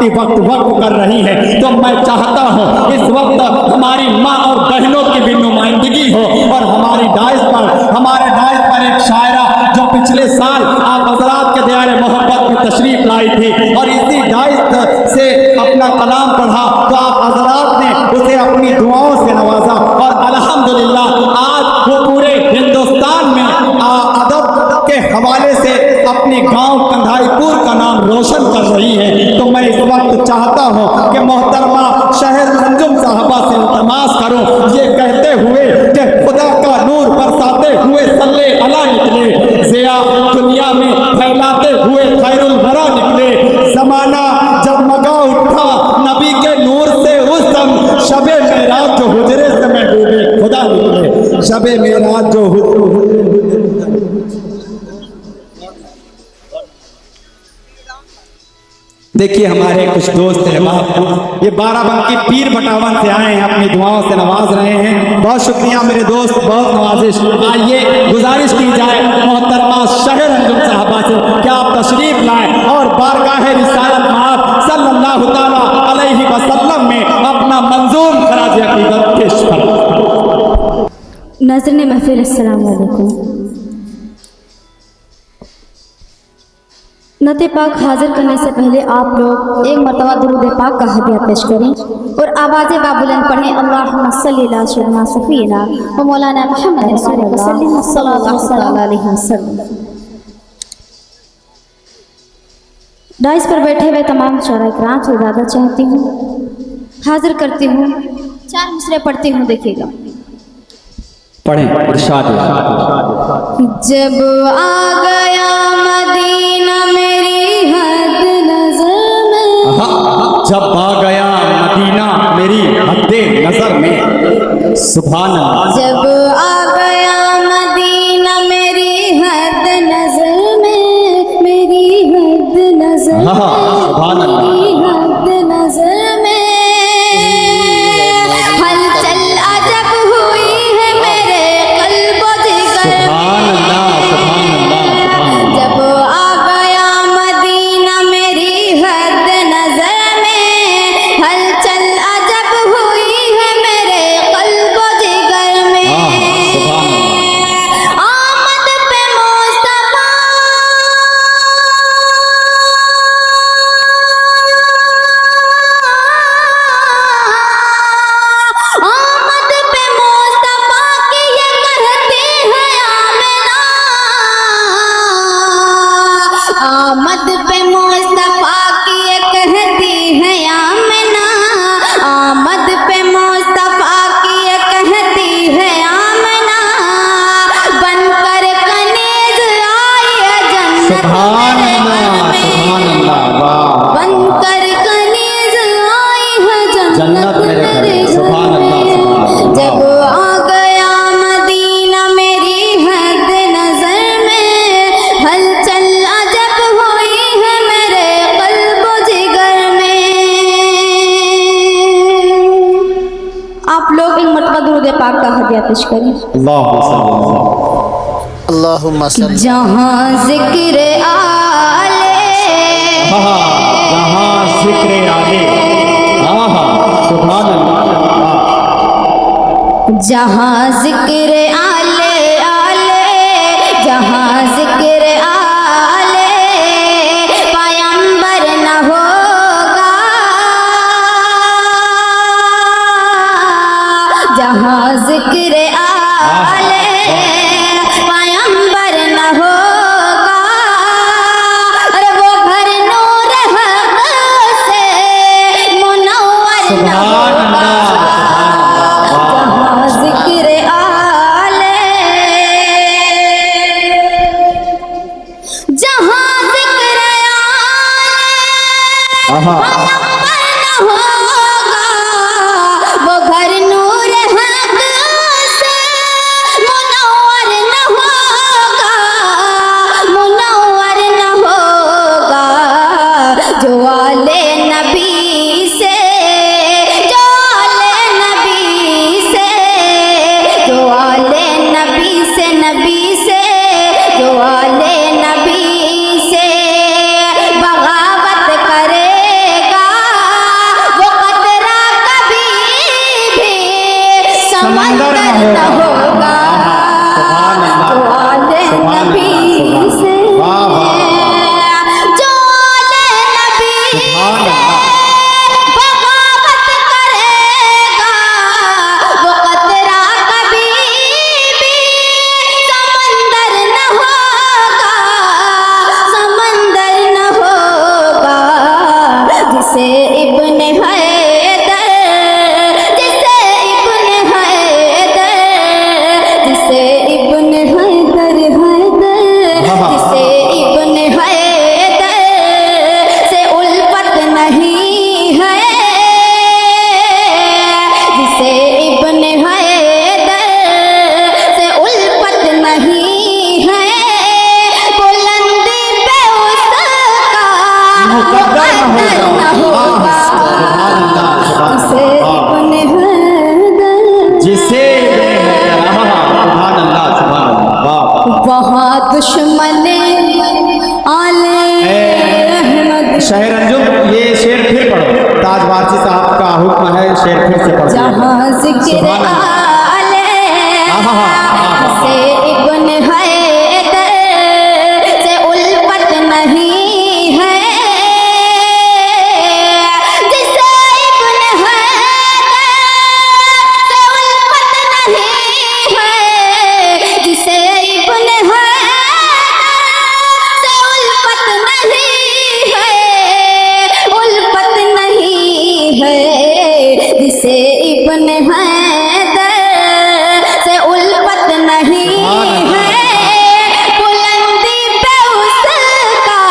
कीमती वक्त वक्त कर रही है, तो मैं चाहता हूँ इस वक्त हमारी माँ और बहनों की भी नुमाइंदगी हो और हमारे डाइस पर एक शायरा जो पिछले साल आप हजरात के दयारे मोहब्बत में तशरीफ लाई थी और इसी डाइस से अपना कलाम पढ़ा, तो आप हजरात ने उसे अपनी दुआओं से नवाजा और अल्हम्दुलिल्लाह आज वो पूरे हिंदुस्तान में अदब के हवाले से अपने गांव कंधाईपुर का नाम रोशन कर रही है। तो मैं इस वक्त चाहता हूं कि मोहतरमा शहर अंजुम साहबा से इल्तमास करूं, ये कहते हुए कि खुदा का नूर बरसाते हुए सल्ले अला निकले, ज़िया दुनिया में फैलाते हुए खैरुल वरा निकले, जमाना जगमगा उठा नबी के नूर से उस दम, शबे मेराज जो हुजरे से मैं डूबी खुदा निकले, शबे मेराज जो देखिए हमारे कुछ दोस्त अहबाब ये बाराबंकी पीर बटावन से आए हैं, अपनी दुआओं से नवाज रहे हैं। बहुत शुक्रिया मेरे दोस्त, बहुत नवाजिश। आइए गुजारिश की जाए मोहतरमा शहर अंजुम साहबा से कि आप तशरीफ लाएं और बारगाह रिसालत आप सल्लल्लाहु तआला अलैहि वसल्लम में अपना मंजूम खराज अकीदत पेश करें। नाज़रीन महफिल, अस्सलाम वालेकुम। नत पाक हाजिर करने से पहले आप लोग एक मरतबा दुरूद पाक का हदिया पेश करें और आवाज़ बाबुलंद पढ़ें, अल्लाहुम्मा सल्ली अला सय्यिदना सफ़ीना व मौलाना मुहम्मद सल्लल्लाहु अलैहि वसल्लम। डाइस पर बैठे हुए तमाम शुरा इकराम से इजाज़त चाहती हूँ, हाजिर करती हूँ, 4 मिसरे पढ़ती हूँ, देखिएगा। पढ़ें इरशाद। जब आ गया मदीना मेरी हद नजर में, जब आ गया मदीना मेरी हद नजर में, सुभान अल्लाह। जब आ गया मदीना मेरी हद नजर में, मेरी हद नजर में, सुभान अल्लाह। मेरी हद नजर में हलचल अजब हुई है मेरे क़ल्ब व जिगर में। जब आ गया मदीना मेरी हद नजर में, हलचल अजब हुई है मेरे क़ल्ब व जिगर में। आमद पे मुस्तफा, आमद पे मुस्तफा की ये कहती है आमिना, आमद पे मुस्तफा की ये कहती है आमिना, आमद पे मुस्तफा की ये कहती है आमिना, बनकर कनीज़ आई है जन्नत मेरे घर में, बनकर कनीज़ आई है जन्नत मेरे घर में। जब आ गया मदीना मेरी हद नजर में, हलचल अजब हुई है मेरे क़ल्ब व जिगर में। आप लोग एक मरतबा दुरूद पाक का हदिया पेश करें। अल्लाहुम्मा सल्ली। जहाँ ज़िक्र आले, जहाँ ज़िक्र आले, सुभान अल्लाह। जहाँ ज़िक्र आले आले, जहाँ ज़िक्र आले पैगंबर न होगा, जहाँ ज़िक्र आले पैगंबर न होगा, अरे वो घर नूर हक़ से मुनव्वर न होगा। जहाँ ज़िक्र आले, जहाँ ज़िक्र आले पैगंबर न होगा, वो घर नूर हक़ से मुनव्वर न होगा, मुनव्वर न होगा। जो आले नबी से, जो आले नबी से, जो आले नबी से, नबी से, जो आले नबी से बगावत करेगा, सुभान से अल्लाह। बगावत करेगा वो कतरा कभी भी समंदर न होगा, समंदर न होगा। जिसे इब्ने हैदर, जिसे इब्ने हैदर, जिसे इब्ने हैदर जिसे इब्ने हैदर से उल्फत नहीं है, जिसे इब्ने हैदर से उल्फत नहीं है, बुलंदी पे उसका मुकद्दर न होगा। जिसे इब्ने हैदर, जिसे सुभान अल्लाह, सुभान अल्लाह। वहाँ दुश्मन आले अहमद शहर अंजुम, ये शेर फिर पढ़ो। ताज वारसी साहब का हुक्म है, शेर फिर से पढ़ो। जहाँ जिक्र सुभान अल्लाह। आले से इब्ने हैदर से उल्फत नहीं है, जिसे इब्ने हैदर से उल्फत नहीं है, जिसे इब्ने हैदर से उल्फत नहीं है, उल्फत नहीं है। जिसे इब्ने हैदर से उल्फत नहीं है, बुलंदी पे उसका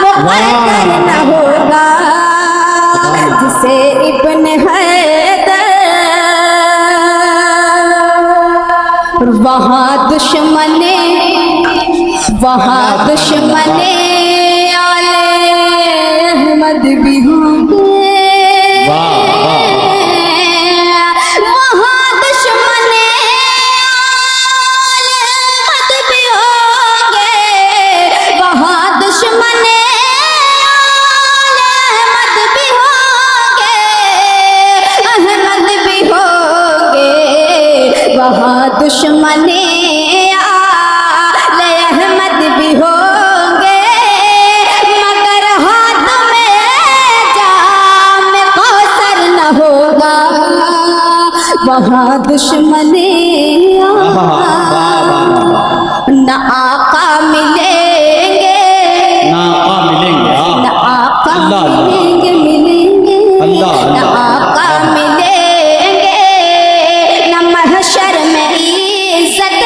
मुकद्दर न होगा। जिसे इब्ने हैदर, वहाँ दुश्मने, वहाँ दुश्मने आले अहमद भी होंगे, वहाँ दुश्मने आले अहमद भी होंगे, वहाँ दुश्मने आले अहमद भी होंगे, अहमद भी होंगे। वहाँ दुश्मने आले अहमद भी होंगे, मगर हाथ में जाम कौसर न होगा। वहाँ दुश्मने न आका मिलेंगे, ना आ मिलेंगे। न आका अल्लाह, अल्लाह। मिलेंगे, मिलेंगे अल्लाह, न अल्लाह। आका मिलेंगे, न महशर में इज्जत,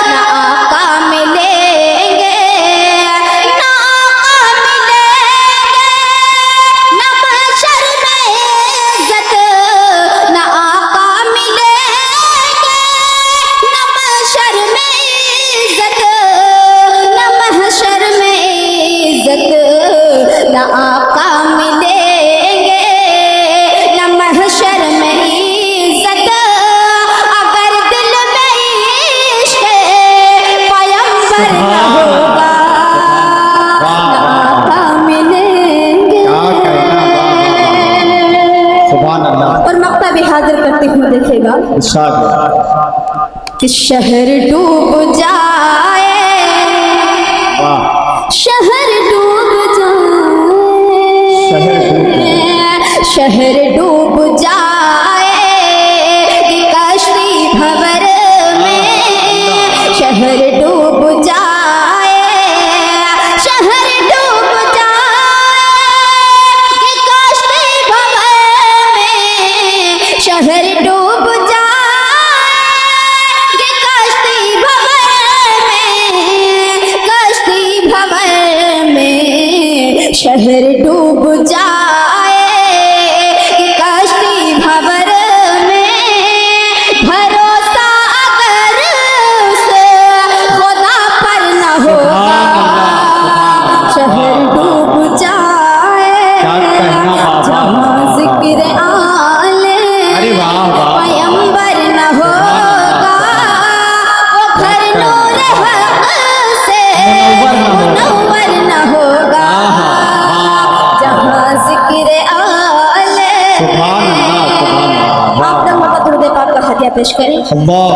न आका मिलेंगे, न आका मिलेंगे, न महशर में इज्जत, न आका मिलेंगे, न महशर में इज्जत, न महशर में इज्जत, न आका मिलेंगे, न महशर में इज्जत। अगर दिल में इश्क पैगंबर न होगा, न आका मिलेंगे। क्या कहना, सुभान अल्लाह। और मक्ता भी हाजिर करते हुए देखेगा इरशाद। कि शहर डूब जाए, वाह। शहर डूब जाए, शहर डूब जाए कि कश्ती भंवर में, शहर डूब जाए, शहर डूब जाए कि कश्ती भंवर में, शहर डूब जाए कि कश्ती भंवर में, कश्ती भंवर में, शहर डूब जाए कि कश्ती भंवर में। भरोसा अगर उसे खुदा पर न होगा, शहर डूब जाए। क्या कहना बाबा। जहाँ जिक्र आले अरे वाह, वाह। पैगंबर न होगा, वो घर नूर हक से मुनव्वर न होगा। जहाँ जिक्र आले, सुभान अल्लाह, सुभान अल्लाह। आप लोग मोहब्बत दुरूद पाक का हदिया पेश करें। अल्लाह।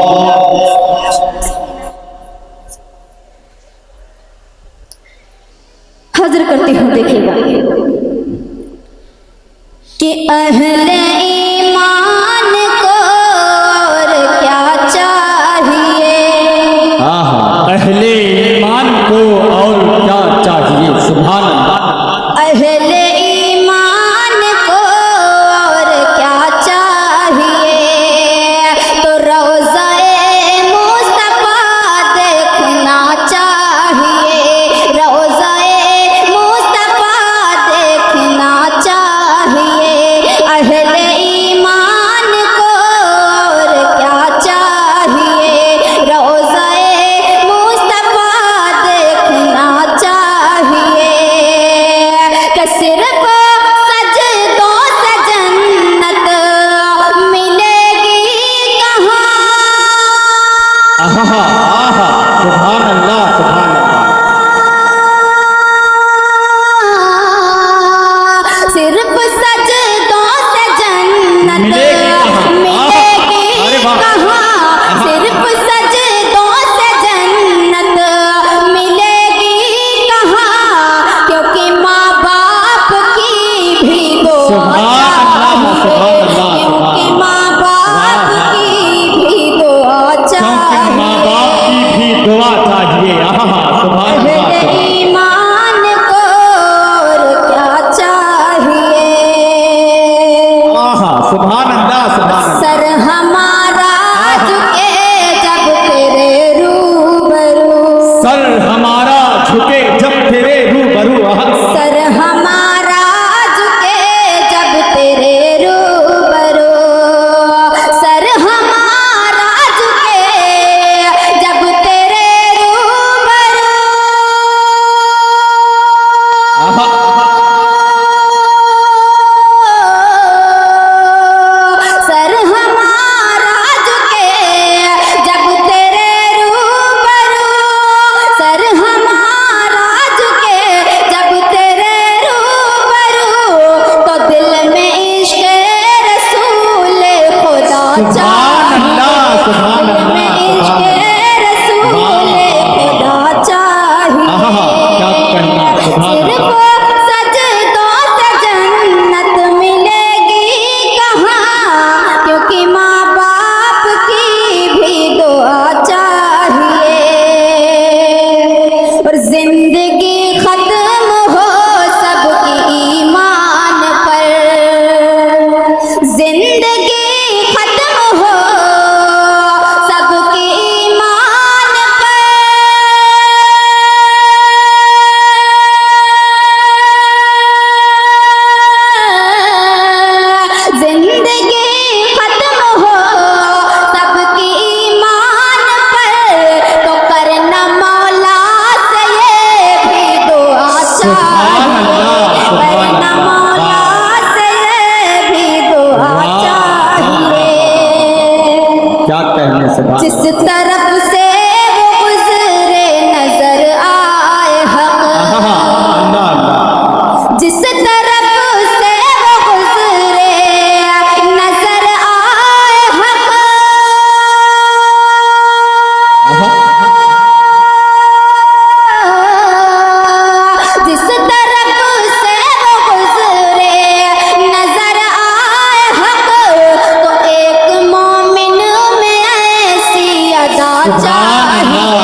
हाजिर करती हूँ, देखिएगा। अहले ईमान को और क्या चाहिए। अहले ईमान को और क्या चाहिए। सुभान अल्लाह। अहले ईमान को और क्या चाहिए, तो रोज़ाए मुस्तफा देखना चाहिए। रोज़ाए मुस्तफा देखना चाहिए। अहले ईमान को और क्या चाहिए, रोज़ाए मुस्तफा देखना चाहिए। कि सिर्फ सजदों से जन्नत मिलेगी कहाँ। सुभान अल्लाह, सुभान अल्लाह। सिर्फ सजदों से जन्नत मिलेगी कहाँ। सिर्फ सजदों से जन्नत मिलेगी कहाँ, क्योंकि माँ बाप की भी दुआ चाहिए। क्योंकि माँ बाप की भी दुआ चाहिए। माँ बाप की भी दुआ चाहिए। सुभान अहले अल्लाह। ईमान को और क्या चाहिए। सुभान अल्लाह, सुभान अल्लाह। सर हमारा झुके जब तेरे रूबरू। सर हमारा झुके जब तेरे रूबरू। सर हमारा झुके जब तेरे रूबरू। सर हमारा झुके जब तेरे रूबरू। सर हमारा झुके जब तेरे रूबरू। सर हमारा झुके जब तेरे रूबरू, तो दिल में इश्क़ रसूल खुदा चाहिए। दिल में इश्क़ रसूल खुदा चाहिए। सिर्फ सजदों से जन्नत मिलेगी कहाँ, क्योंकि माँ बाप की भी दुआ चाहिए। और जिंदगी खत्म हो सबकी ईमान पर। जिंदगी खत्म हो सबकी ईमान पर। जिंदगी खत्म हो सबकी ईमान पर, तो करना मौला से ये भी दुआ चाहिए। करना मौला से ये भी दुआ चाहिए। क्या कहने से बात। जिस तरफ से वो गुजरे नजर आए हक। अल्लाह अल्लाह। जिस तरफ से वो गुजरे नजर आए हक। जिस तरफ से वो गुजरे नजर आए हक, तो एक मोमिन में ऐसी अदा चाहिए।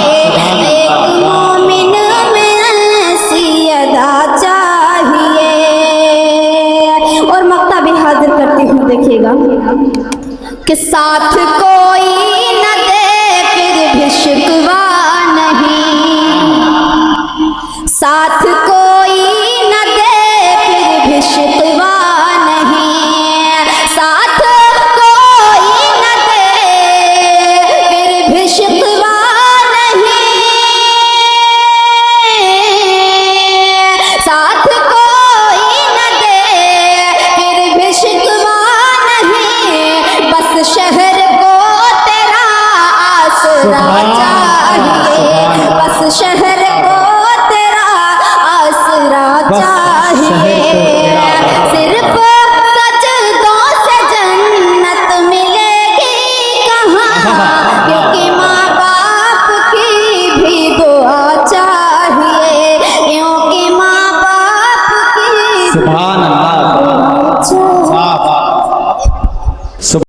एक मोमिन में ऐसी अदा चाहिए। और मक्ता भी हाजिर करती हूँ, देखिएगा कि साथ कोई न दे फिर भी शिकवा नहीं। साथ कोई न दे फिर भी शिकवा नहीं। साथ कोई न दे फिर भी शिकवा नहीं। साथ कोई न दे फिर भी शिकवा नहीं। बस शहर को तेरा आसरा चाहिए। बस शहर को तेरा आसरा चाहिए। सिर्फ सजदों से जन्नत मिलेगी कहाँ, क्योंकि माँ बाप की भी दुआ चाहिए। क्योंकि माँ बाप की सुभान अल्लाह।